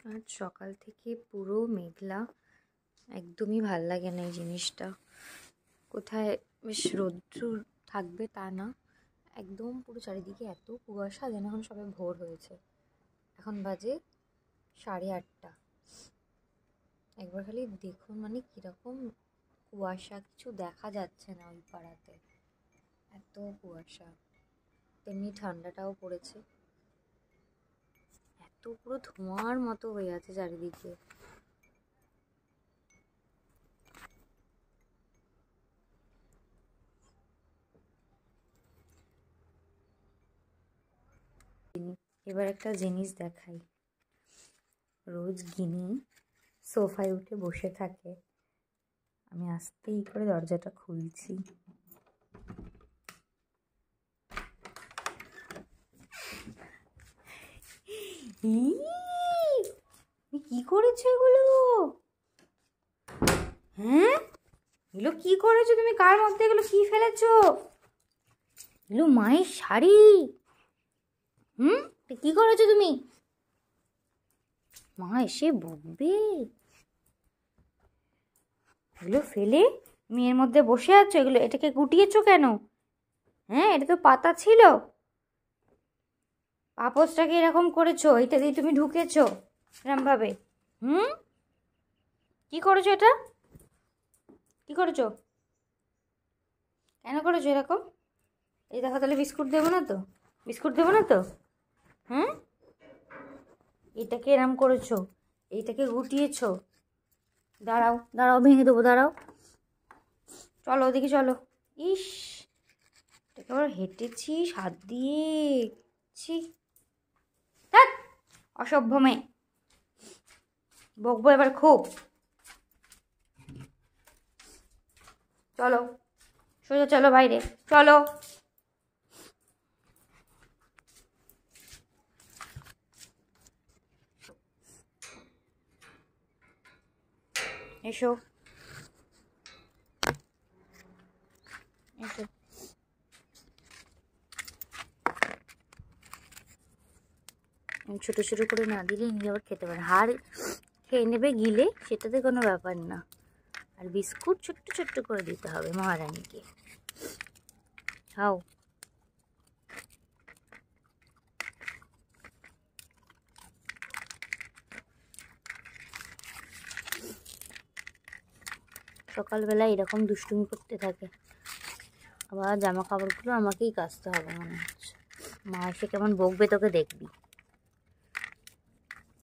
আজ সকাল থেকে পুরো মেঘলা, একদমই ভাল লাগে না এই জিনিসটা। কোথায় বেশ রৌদ্র থাকবে তা না, একদম পুরো চারিদিকে এত কুয়াশা যেন এখন সবে ভোর হয়েছে। এখন বাজে 8:30। একবার খালি দেখুন মানে কীরকম কুয়াশা, কিছু দেখা যাচ্ছে না ওই পাড়াতে, এত কুয়াশা। তেমনি ঠান্ডাটাও পড়েছে, এত পুরো ধোঁয়ার মতো হয়ে আছে চারিদিকে। এবার একটা জিনিস দেখাই। রোজ গিনি সোফায় উঠে বসে থাকে, আমি আস্তেই করে দরজাটা খুলছি। কি করেছো এগুলো? হ্যাঁ, এগুলো কি করেছো তুমি? কার মধ্যে এগুলো কি ফেলেছো? এগুলো মায়ের শাড়ি। কি করেছো তুমি? মা এসে বকবে। এগুলো ফেলে তুমি এর মধ্যে বসে আছো, এগুলো এটাকে গুটিয়েছো কেন? হ্যাঁ, এটা তো পাতা ছিল। পাপোশটাকে এরকম করেছো, এটা দিয়ে তুমি ঢুকেছো এরকম ভাবে। কি করেছো এটা? কি করেছো? কেন করেছো এরকম? এই দেখো, তাহলে বিস্কুট দেবো না তো? বিস্কুট দেবো না তো? হ্যাঁ, এটাকে এরম করেছো, এইটাকে গুটিয়েছো। দাঁড়াও দাঁড়াও, ভেঙে দেবো, দাঁড়াও। চলো ওদিকে চলো। ইস, এটাকে আবার হেঁটেছিস হাত দিয়ে। ছি, অসভ্য মেয়ে, বকবো এবার খুব। চলো সোজা চলো বাইরে, চলো। এসো এসো। ছোটো ছোটো করে না দিলে নিয়ে আবার খেতে পারে, হাড় খেয়ে নেবে গিলে, সেটাতে কোনো ব্যাপার না। আর বিস্কুট ছোট্ট ছোট্ট করে দিতে হবে মহারানীকে। খাও। সকালবেলা এরকম দুষ্টুমি করতে থাকে, আবার জামা কাপড়গুলো আমাকেই কাচতে হবে মনে হচ্ছে। মা এসে কেমন বকবে তোকে দেখবি।